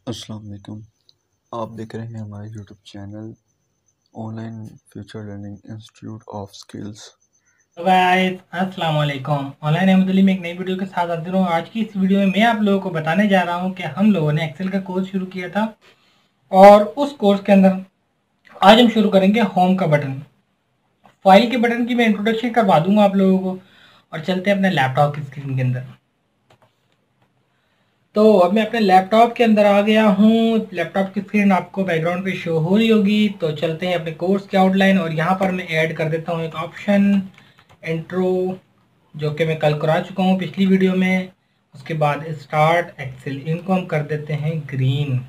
अस्सलाम वालेकुम। आप देख रहे हैं हमारे YouTube channel online future learning institute of skills. तो गाइस अस्सलाम वालेकुम। ऑनलाइन अहमद अली में एक नई वीडियो के साथ हाजिर हूँ। आज की इस वीडियो में मैं आप लोगों को बताने जा रहा हूँ कि हम लोगों ने एक्सेल का कोर्स शुरू किया था और उस कोर्स के अंदर आज हम शुरू करेंगे होम का बटन। फाइल के बटन की मैं इंट्रोडक्शन करवा दूंगा आप लोगों को और चलते हैं अपने लैपटॉप की स्क्रीन के अंदर। तो अब मैं अपने लैपटॉप के अंदर आ गया हूँ। लैपटॉप की स्क्रीन आपको बैकग्राउंड पे शो हो रही होगी। तो चलते हैं अपने कोर्स की आउटलाइन और यहाँ पर मैं ऐड कर देता हूँ एक ऑप्शन इंट्रो, जो कि मैं कल करा चुका हूँ पिछली वीडियो में। उसके बाद स्टार्ट एक्सेल, इनको हम कर देते हैं ग्रीन।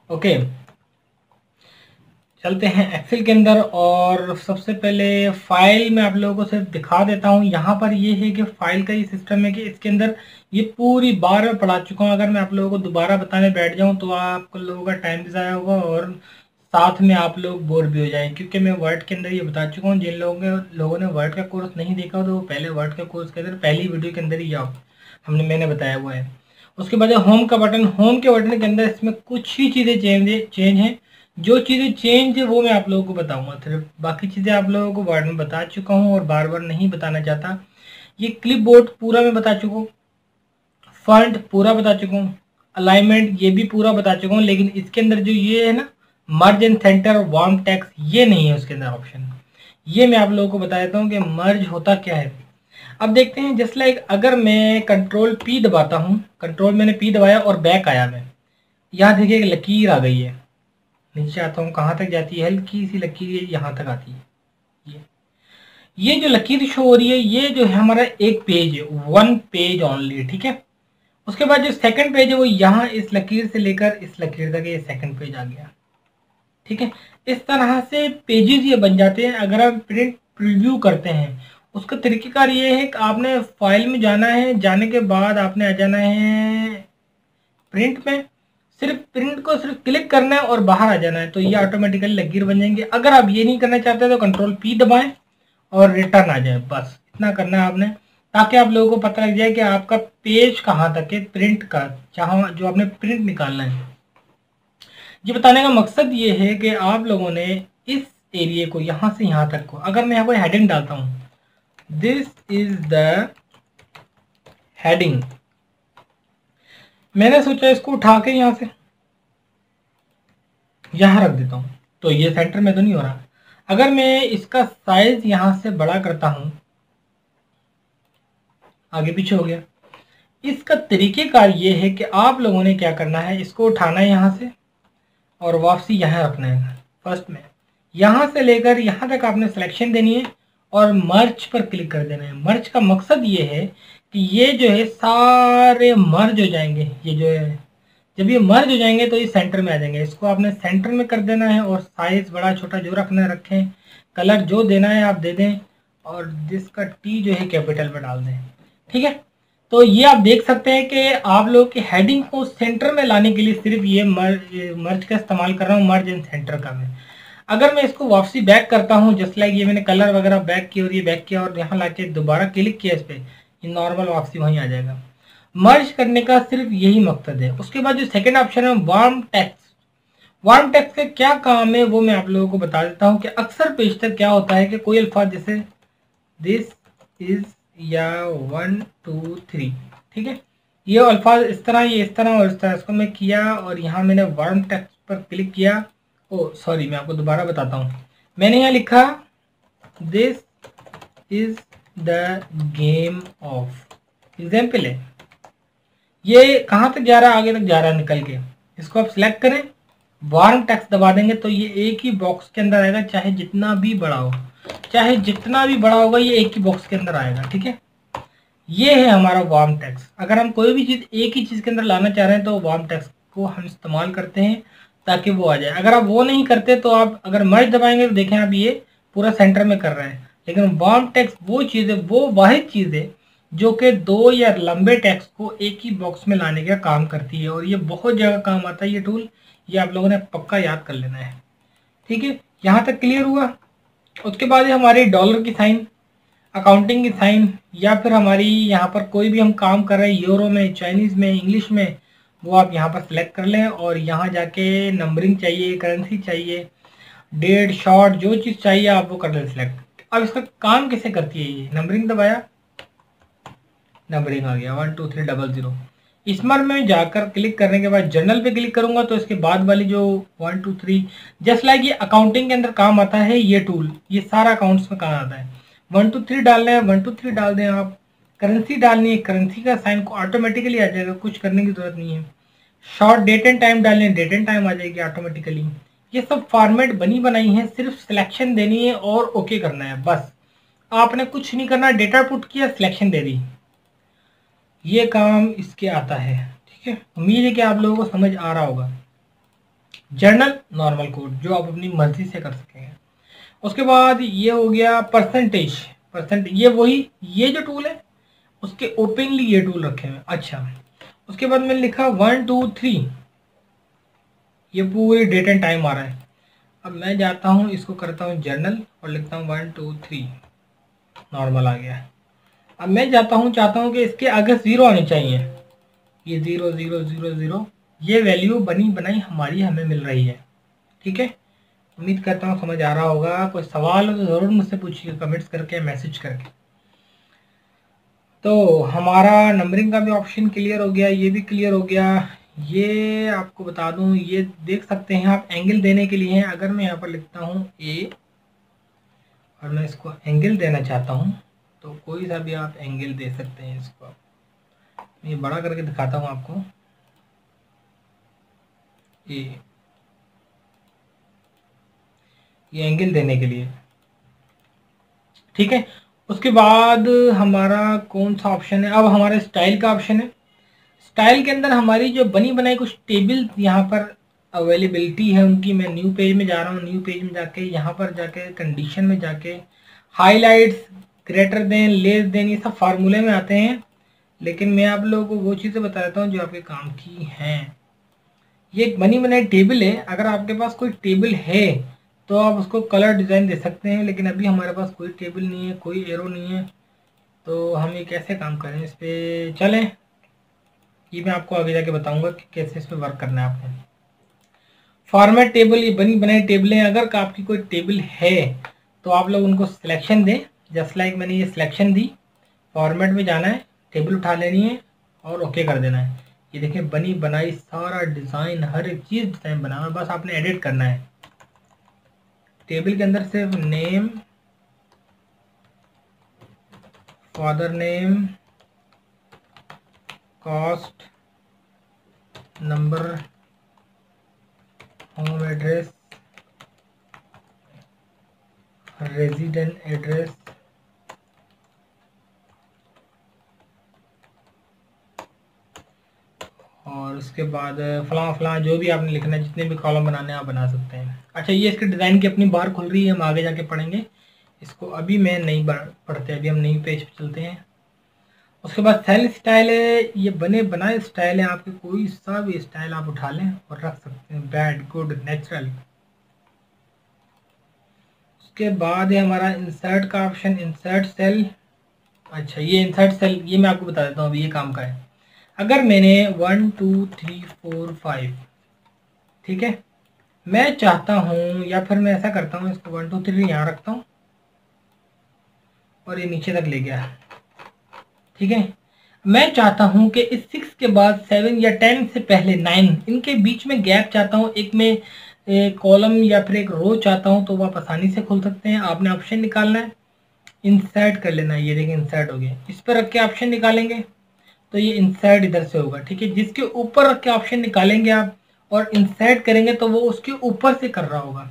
ओके, चलते हैं एक्सेल के अंदर और सबसे पहले फाइल मैं आप लोगों को सिर्फ दिखा देता हूँ। यहाँ पर ये है कि फाइल का ये सिस्टम है कि इसके अंदर ये पूरी बार में पढ़ा चुका हूँ। अगर मैं आप लोगों को दोबारा बताने बैठ जाऊँ तो आप लोगों का टाइम भी ज़ाया होगा और साथ में आप लोग बोर भी हो जाएं, क्योंकि मैं वर्ड के अंदर ये बता चुका हूँ। जिन लोगों ने वर्ड का कोर्स नहीं देखा तो वो पहले वर्ड का कोर्स के अंदर पहली वीडियो के अंदर ही मैंने बताया हुआ है। उसके बाद होम का बटन, होम के बटन के अंदर इसमें कुछ ही चीज़ें चेंज हैं। जो चीज़ें चेंज है वो मैं आप लोगों को बताऊंगा। सिर्फ बाकी चीज़ें आप लोगों को वर्ड में बता चुका हूँ और बार बार नहीं बताना चाहता। ये क्लिप बोर्ड पूरा मैं बता चुका हूँ, फंड पूरा बता चुका हूँ, अलाइनमेंट ये भी पूरा बता चुका हूँ। लेकिन इसके अंदर जो ये है ना, मर्ज एंड सेंटर वार्म टेक्स्ट, ये नहीं है उसके अंदर ऑप्शन। ये मैं आप लोगों को बता देता हूँ कि मर्ज होता क्या है। अब देखते हैं, जस्ट लाइक अगर मैं कंट्रोल पी दबाता हूँ, कंट्रोल मैंने पी दबाया और बैक आया मैं, यहाँ देखिए एक लकीर आ गई है। नीचे आता हूँ, कहाँ तक जाती है, हल्की सी लकीर यहाँ तक आती है। ये ये जो लकीर शो हो रही है, ये जो है हमारा एक पेज है, वन पेज ओनली, ठीक है। उसके बाद जो सेकंड पेज है वो यहाँ इस लकीर से लेकर इस लकीर तक ये सेकंड पेज आ गया, ठीक है। इस तरह से पेजेस ये बन जाते हैं अगर आप प्रिंट प्रीव्यू करते हैं। उसका तरीकेकार ये है कि आपने फाइल में जाना है, जाने के बाद आपने आ जाना है प्रिंट में, सिर्फ प्रिंट को सिर्फ क्लिक करना है और बाहर आ जाना है, तो ये ऑटोमेटिकली लकीर बन जाएंगे। अगर आप ये नहीं करना चाहते तो कंट्रोल पी दबाएं और रिटर्न आ जाए, बस इतना करना है आपने, ताकि आप लोगों को पता लग जाए कि आपका पेज कहाँ तक है प्रिंट का, जहाँ जो आपने प्रिंट निकालना है। ये बताने का मकसद ये है कि आप लोगों ने इस एरिया को यहाँ से यहाँ तक को, अगर मैं यहाँ पर हेडिंग डालता हूँ, दिस इज द हेडिंग, मैंने सोचा इसको उठा के यहाँ से यहाँ रख देता हूँ, तो ये सेंटर में तो नहीं हो रहा। अगर मैं इसका साइज यहाँ से बड़ा करता हूँ, आगे पीछे हो गया। इसका तरीकेकार ये है कि आप लोगों ने क्या करना है, इसको उठाना है यहाँ से और वापसी यहाँ रखना है। फर्स्ट में यहाँ से लेकर यहाँ तक आपने सिलेक्शन देनी है और मर्ज पर क्लिक कर देना है। मर्ज का मकसद ये है कि ये जो है सारे मर्ज हो जाएंगे। ये जो है जब ये मर्ज हो जाएंगे तो ये सेंटर में आ जाएंगे। इसको आपने सेंटर में कर देना है और साइज बड़ा छोटा जो रखना है रखें, कलर जो देना है आप दे दें और जिसका टी जो है कैपिटल में डाल दें, ठीक है। तो ये आप देख सकते हैं कि आप लोग की हेडिंग को सेंटर में लाने के लिए सिर्फ ये मर्ज का इस्तेमाल कर रहा हूँ, मर्ज इन सेंटर का मैं। अगर मैं इसको वापसी बैक करता हूँ, जस्ट लाइक ये मैंने कलर वगैरह बैक किया और ये बैक किया और यहाँ लाके दोबारा क्लिक किया इस पर, ये नॉर्मल वापसी वहीं आ जाएगा। मर्ज करने का सिर्फ यही मकसद है। उसके बाद जो सेकंड ऑप्शन है वार्म टेक्स्ट, वार्म टेक्स्ट का क्या काम है वो मैं आप लोगों को बता देता हूँ कि अक्सर पेशतर क्या होता है कि कोई अल्फाज जैसे दिस इज या 1 2 3, ठीक है, ये अल्फाज इस तरह, ये इस तरह और इस तरह, इसको मैं किया और यहाँ मैंने वार्म टेक्स्ट पर क्लिक किया। ओ सॉरी, मैं आपको दोबारा बताता हूँ। मैंने यहाँ लिखा this is the game of, example है। ये कहाँ तक जा रहा है, आगे तक जा रहा है निकल के। इसको आप सिलेक्ट करें, वार्म टेक्स्ट दबा देंगे तो ये एक ही बॉक्स के अंदर आएगा, चाहे जितना भी बड़ा हो, चाहे जितना भी बड़ा होगा ये एक ही बॉक्स के अंदर आएगा, ठीक है। ये है हमारा वार्म टेक्स्ट। अगर हम कोई भी चीज़ एक ही चीज़ के अंदर लाना चाह रहे हैं तो वार्म टेक्स्ट को हम इस्तेमाल करते हैं ताकि वो आ जाए। अगर आप वो नहीं करते तो आप अगर मर्ज दबाएंगे तो देखें आप ये पूरा सेंटर में कर रहे हैं। लेकिन वार्म टेक्स्ट वो चीज़ है, वो वाहिद चीज़ है जो कि दो या लंबे टेक्स्ट को एक ही बॉक्स में लाने का काम करती है और ये बहुत जगह काम आता है ये टूल। ये आप लोगों ने पक्का याद कर लेना है, ठीक है। यहाँ तक क्लियर हुआ। उसके बाद हमारी डॉलर की साइन, अकाउंटिंग की साइन, या फिर हमारी यहाँ पर कोई भी हम काम कर रहे हैं यूरो में, चाइनीज़ में, इंग्लिश में, वो आप यहाँ पर सिलेक्ट कर लें और यहाँ जाके नंबरिंग चाहिए, करेंसी चाहिए, डेट, शॉर्ट, जो चीज़ चाहिए आप वो कर लें सिलेक्ट। अब इसका काम कैसे करती है ये, नंबरिंग दबाया, नंबरिंग आ गया 12300। इसमें में जाकर क्लिक करने के बाद जर्नल पे क्लिक करूंगा तो इसके बाद वाली जो 123, जस्ट लाइक ये अकाउंटिंग के अंदर काम आता है ये टूल, ये सारा अकाउंट्स में काम आता है। 123 डालना है 123 डाल दें आप, करेंसी डालनी है, करेंसी का साइन को ऑटोमेटिकली आ जाएगा, कुछ करने की जरूरत नहीं है। शॉर्ट डेट एंड टाइम डालने, डेट एंड टाइम आ जाएगी ऑटोमेटिकली। ये सब फॉर्मेट बनी बनाई है, सिर्फ सिलेक्शन देनी है और ओके करना है बस, आपने कुछ नहीं करना, डेटा पुट किया, सिलेक्शन दे दी, ये काम इसके आता है। ठीक है, उम्मीद है कि आप लोगों को समझ आ रहा होगा। जर्नल नॉर्मल कोड जो आप अपनी मर्जी से कर सकेंगे। उसके बाद ये हो गया परसेंटेज, ये वही, ये जो टूल है उसके ओपनली ये टूल रखे हुए। अच्छा, उसके बाद मैंने लिखा 1 2 3, ये पूरी डेट एंड टाइम आ रहा है। अब मैं जाता हूँ, इसको करता हूँ जर्नल और लिखता हूँ 1 2 3, नॉर्मल आ गया। अब मैं जाता हूँ, चाहता हूँ कि इसके आगे 0 आने चाहिए, ये 0 0 0 0, ये वैल्यू बनी बनाई हमारी हमें मिल रही है। ठीक है, उम्मीद करता हूँ समझ आ रहा होगा। कोई सवाल हो तो ज़रूर मुझसे पूछिए कमेंट्स करके, मैसेज करके। तो हमारा नंबरिंग का भी ऑप्शन क्लियर हो गया, ये भी क्लियर हो गया। ये आपको बता दूं, ये देख सकते हैं आप एंगल देने के लिए हैं। अगर मैं यहाँ पर लिखता हूँ ए और मैं इसको एंगल देना चाहता हूँ तो कोई सा भी आप एंगल दे सकते हैं। इसको ये बड़ा करके दिखाता हूँ आपको, ये एंगल देने के लिए। ठीक है, उसके बाद हमारा कौन सा ऑप्शन है, अब हमारा स्टाइल का ऑप्शन है। स्टाइल के अंदर हमारी जो बनी बनाई कुछ टेबल यहाँ पर अवेलेबिलिटी है उनकी। मैं न्यू पेज में जा रहा हूँ, न्यू पेज में जाके यहाँ पर जाके कंडीशन में जाके highlights, greater than, less than, ये सब फार्मूले में आते हैं, लेकिन मैं आप लोगों को वो चीज़ें बता देता हूँ जो आपके काम की हैं। ये एक बनी बनाई टेबल है, अगर आपके पास कोई टेबल है तो आप उसको कलर डिज़ाइन दे सकते हैं, लेकिन अभी हमारे पास कोई टेबल नहीं है, कोई एरो नहीं है, तो हम ये कैसे काम करें। इस पर चलें, ये मैं आपको आगे जाके बताऊंगा कि कैसे इस पर वर्क करना है आपको। फॉर्मेट टेबल, ये बनी बनाई टेबलें, अगर आपकी कोई टेबल है तो आप लोग उनको सिलेक्शन दें, जस्ट लाइक मैंने ये सिलेक्शन दी। फॉर्मेट में जाना है, टेबल उठा लेनी है और ओके कर देना है। ये देखिए बनी बनाई सारा डिज़ाइन, हर एक चीज़ डिज़ाइन बना हुआ है, बस आपने एडिट करना है। टेबल के अंदर सिर्फ name, father name, cost, number, home address, resident address, और उसके बाद फलां फलां जो भी आपने लिखना है, जितने भी कॉलम बनाने हैं आप बना सकते हैं। अच्छा, ये इसके डिज़ाइन की अपनी बार खुल रही है, हम आगे जाके पढ़ेंगे इसको, अभी मैं नहीं पढ़ते, अभी हम नई पेज पे चलते हैं। उसके बाद सेल स्टाइल है, ये बने बनाए स्टाइल है आपके, कोई सा भी स्टाइल आप उठा लें और रख सकते हैं, बैड, गुड, नेचुरल। उसके बाद है हमारा इंसर्ट का ऑप्शन, इंसर्ट सेल। अच्छा, ये इंसर्ट सेल ये मैं आपको बता देता हूँ अभी ये काम का है। अगर मैंने 1 2 3 4 5, ठीक है, मैं चाहता हूँ, या फिर मैं ऐसा करता हूँ, इसको 1 2 3 यहाँ रखता हूँ और ये नीचे तक ले गया। ठीक है, मैं चाहता हूँ कि इस 6 के बाद 7 या 10 से पहले 9, इनके बीच में गैप चाहता हूँ, एक में कॉलम या फिर एक रो चाहता हूँ, तो वो आप आसानी से खोल सकते हैं। आपने ऑप्शन निकालना है, इंसर्ट कर लेना है, ये देखिए इंसर्ट हो गया। इस पर रख के ऑप्शन निकालेंगे तो ये इंसर्ट इधर से होगा। ठीक है, जिसके ऊपर रख के ऑप्शन निकालेंगे आप और इंसर्ट करेंगे तो वो उसके ऊपर से कर रहा होगा।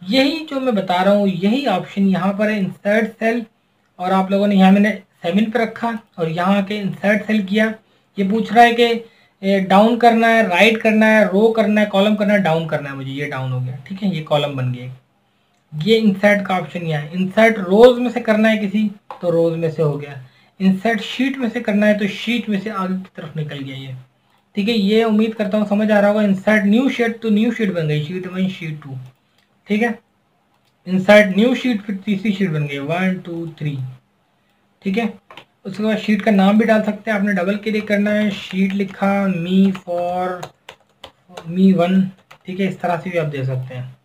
यही जो मैं बता रहा हूँ, यही ऑप्शन यहाँ पर है, इंसर्ट सेल। और आप लोगों ने यहाँ मैंने 7 पे रखा और यहाँ के इंसर्ट सेल किया। ये पूछ रहा है कि डाउन करना है, राइट करना है, रो करना है, कॉलम करना है, डाउन करना है, मुझे ये डाउन हो गया। ठीक है, ये कॉलम बन गया। ये इंसर्ट का ऑप्शन यहाँ है। इंसर्ट रोज में से करना है किसी, तो रोज में से हो गया। इंसर्ट शीट में से करना है तो शीट में से आगे की तरफ निकल गया ये। ठीक है, ये उम्मीद करता हूँ समझ आ रहा होगा। इंसर्ट न्यू शीट, तो न्यू शीट बन गई, शीट 1 शीट 2। ठीक है, इंसर्ट न्यू शीट, फिर तीसरी शीट बन गई 1 2 3। ठीक है, उसके बाद शीट का नाम भी डाल सकते हैं, आपने डबल क्लिक करना है, शीट लिखा, मी फॉर मी 1, ठीक है, इस तरह से भी आप दे सकते हैं,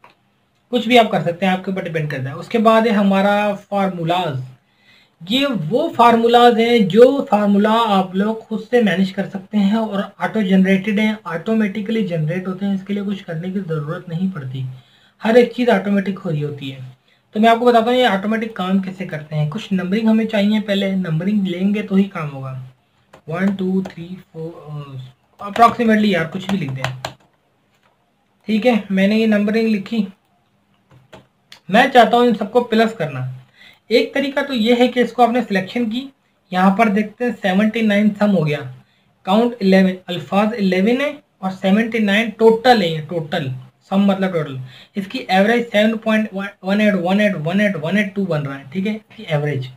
कुछ भी आप कर सकते हैं, आपके ऊपर डिपेंड करता है। उसके बाद है हमारा फार्मूलाज। ये वो फार्मूलाज हैं जो फार्मूला आप लोग खुद से मैनेज कर सकते हैं और ऑटो जनरेटेड हैं, ऑटोमेटिकली जनरेट होते हैं, इसके लिए कुछ करने की ज़रूरत नहीं पड़ती, हर एक चीज़ ऑटोमेटिक हो रही होती है। तो मैं आपको बताता हूँ ये ऑटोमेटिक काम कैसे करते हैं। कुछ नंबरिंग हमें चाहिए, पहले नंबरिंग लेंगे तो ही काम होगा। 1 2 3 4 अप्रॉक्सीमेटली, यार कुछ भी लिख दें, ठीक है। मैंने ये नंबरिंग लिखी, मैं चाहता हूँ इन सबको प्लस करना। एक तरीका तो ये है कि इसको आपने सिलेक्शन की, यहाँ पर देखते हैं 79 सम हो गया, काउंट 11, अल्फाज 11 है और 79 टोटल है, टोटल सम मतलब टोटल। इसकी एवरेज 7.18181812 बन रहा है, ठीक है, इसकी एवरेज।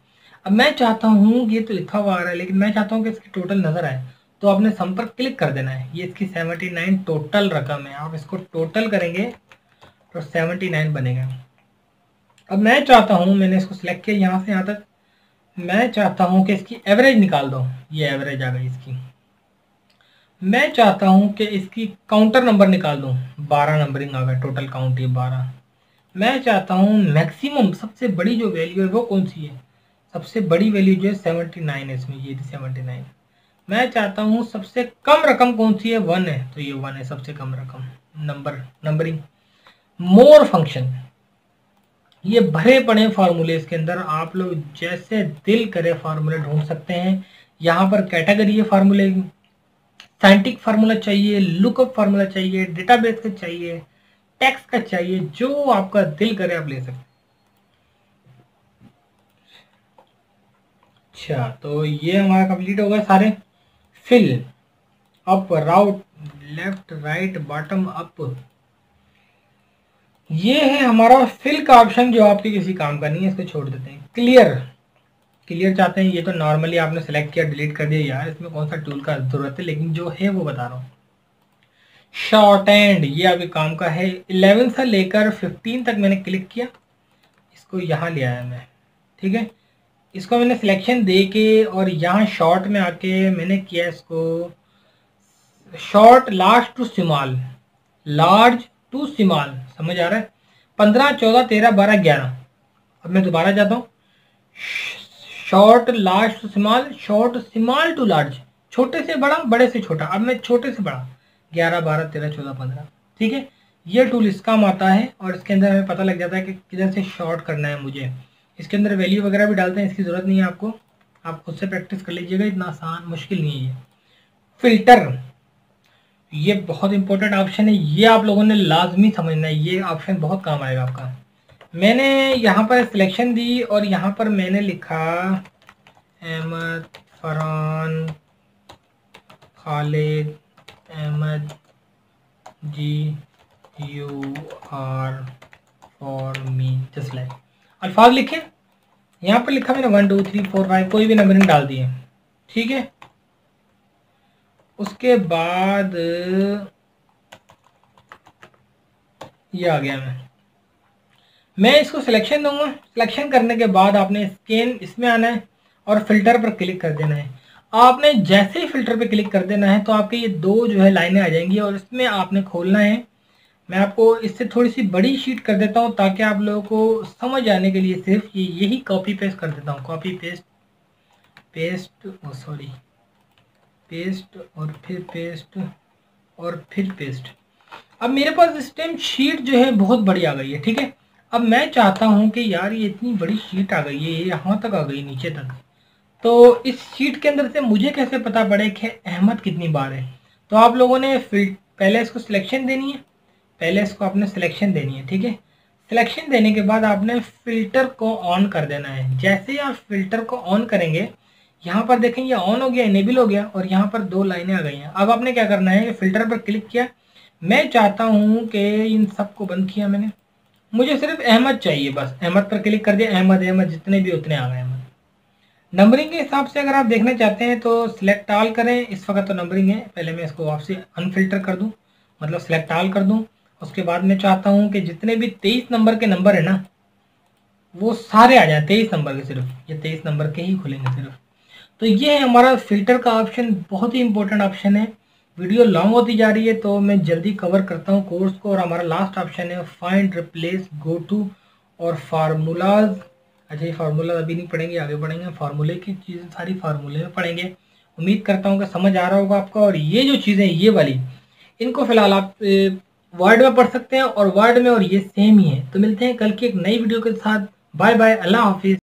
अब मैं चाहता हूँ, ये तो लिखा हुआ आ रहा है लेकिन मैं चाहता हूँ कि इसकी टोटल नजर आए, तो आपने सम पर क्लिक कर देना है। ये इसकी 79 टोटल रकम है, आप इसको टोटल करेंगे तो 79 बनेगा। अब मैं चाहता हूँ, मैंने इसको सिलेक्ट किया यहाँ से यहाँ तक, मैं चाहता हूँ कि इसकी एवरेज निकाल दो, ये एवरेज आ गई इसकी। मैं चाहता हूँ कि इसकी काउंटर नंबर निकाल दूँ, 12 नंबरिंग आ गया, टोटल काउंट ये 12। मैं चाहता हूँ मैक्सिमम सबसे बड़ी जो वैल्यू है वो कौन सी है, सबसे बड़ी वैल्यू जो है 79 है इसमें, ये थी 79। मैं चाहता हूँ सबसे कम रकम कौन सी है, 1 है, तो ये 1 है सबसे कम रकम। नंबरिंग मोर फंक्शन, ये भरे पड़े फार्मूले, इसके अंदर आप लोग जैसे दिल करे फार्मूले ढूंढ सकते हैं। यहाँ पर कैटेगरी है फार्मूले की, साइंटिफिक फार्मूला चाहिए, लुकअप फार्मूला चाहिए, डेटाबेस का चाहिए, टेक्स्ट का चाहिए, जो आपका दिल करे आप ले सकते हैं। अच्छा, तो ये हमारा कंप्लीट हो गया सारे। फिल, अप, राउट, लेफ्ट, राइट, बॉटम, अप, ये है हमारा फिल का ऑप्शन जो आपके किसी काम का नहीं है, इसको छोड़ देते हैं। क्लियर चाहते हैं, ये तो नॉर्मली आपने सेलेक्ट किया, डिलीट कर दिया, यार इसमें कौन सा टूल का जरूरत है, लेकिन जो है वो बता रहा हूँ। शॉर्ट एंड, ये आपके काम का है, 11 से लेकर 15 तक मैंने क्लिक किया, इसको यहाँ ले आया मैं, ठीक है। इसको मैंने सिलेक्शन दे के और यहाँ शॉर्ट में आके मैंने किया इसको short large to small, large to small, समझ आ रहा है, 15 14 13 12 11। अब मैं दोबारा जाता हूँ, short large to small, short small to large, छोटे से बड़ा, बड़े से छोटा। अब मैं छोटे से बड़ा 11 12 13 14 15, ठीक है। ये टूल इस काम आता है और इसके अंदर हमें पता लग जाता है कि किधर से शॉर्ट करना है मुझे। इसके अंदर वैल्यू वगैरह भी डालते हैं, इसकी ज़रूरत नहीं है आपको, आप खुद से प्रैक्टिस कर लीजिएगा, इतना आसान मुश्किल नहीं है ये। फिल्टर, ये बहुत इंपॉर्टेंट ऑप्शन है, ये आप लोगों ने लाजमी समझना है, ये ऑप्शन बहुत काम आएगा आपका। मैंने यहाँ पर सिलेक्शन दी और यहाँ पर मैंने लिखा Ahmed, Farhan, Khalid, Ahmed, ji, you are for me, just like. अल्फाज लिखे, यहाँ पर लिखा मैंने 1 2 3 4 5, कोई भी नंबरिंग डाल दिए, ठीक है। उसके बाद ये आ गया, मैं इसको सिलेक्शन दूंगा। सिलेक्शन करने के बाद आपने स्कैन इसमें आना है और फिल्टर पर क्लिक कर देना है। आपने जैसे ही फिल्टर पर क्लिक कर देना है तो आपके ये दो जो है लाइनें आ जाएंगी और इसमें आपने खोलना है। मैं आपको इससे थोड़ी सी बड़ी शीट कर देता हूँ ताकि आप लोगों को समझ आने के लिए सिर्फ यही कॉपी पेस्ट कर देता हूँ, copy paste, paste sorry paste और फिर पेस्ट और फिर पेस्ट। अब मेरे पास इस टाइम शीट जो है बहुत बड़ी आ गई है, ठीक है। अब मैं चाहता हूं कि यार ये इतनी बड़ी शीट आ गई है, ये यहाँ तक आ गई नीचे तक, तो इस शीट के अंदर से मुझे कैसे पता पड़े कि अहमद कितनी बार है। तो आप लोगों ने पहले इसको सिलेक्शन देनी है, पहले इसको आपने सिलेक्शन देनी है, ठीक है। सिलेक्शन देने के बाद आपने फिल्टर को ऑन कर देना है। जैसे ही आप फिल्टर को ऑन करेंगे, यहाँ पर देखें ये ऑन हो गया, इनेबल हो गया और यहाँ पर दो लाइनें आ गई हैं। अब आपने क्या करना है, फिल्टर पर क्लिक किया, मैं चाहता हूँ कि इन सबको बंद किया मैंने, मुझे सिर्फ अहमद चाहिए, बस अहमद पर क्लिक कर दिया, अहमद अहमद जितने भी उतने आ गए अहमद। नंबरिंग के हिसाब से अगर आप देखना चाहते हैं तो सिलेक्ट ऑल करें, इस वक्त तो नंबरिंग है, पहले मैं इसको आपसे अनफिल्टर कर दूं, मतलब सिलेक्ट ऑल कर दूं। उसके बाद मैं चाहता हूं कि जितने भी 23 नंबर के नंबर है ना वो सारे आ जाए, 23 नंबर के, सिर्फ ये 23 नंबर के ही खुलेंगे सिर्फ। तो ये है हमारा फिल्टर का ऑप्शन, बहुत ही इंपॉर्टेंट ऑप्शन है। वीडियो लॉन्ग होती जा रही है तो मैं जल्दी कवर करता हूँ कोर्स को। और हमारा लास्ट ऑप्शन है फाइंड, रिप्लेस, गो टू और फार्मूलाज। अच्छा, ये फार्मूला अभी नहीं पढ़ेंगे, आगे पढ़ेंगे। फार्मूले की चीज़ें सारी फार्मूले में पढ़ेंगे। उम्मीद करता हूँ कि समझ आ रहा होगा आपका। और ये जो चीज़ें ये वाली, इनको फिलहाल आप वर्ड में पढ़ सकते हैं और वर्ड में, और ये सेम ही है। तो मिलते हैं कल की एक नई वीडियो के साथ। बाय बाय, अल्लाह हाफिज़।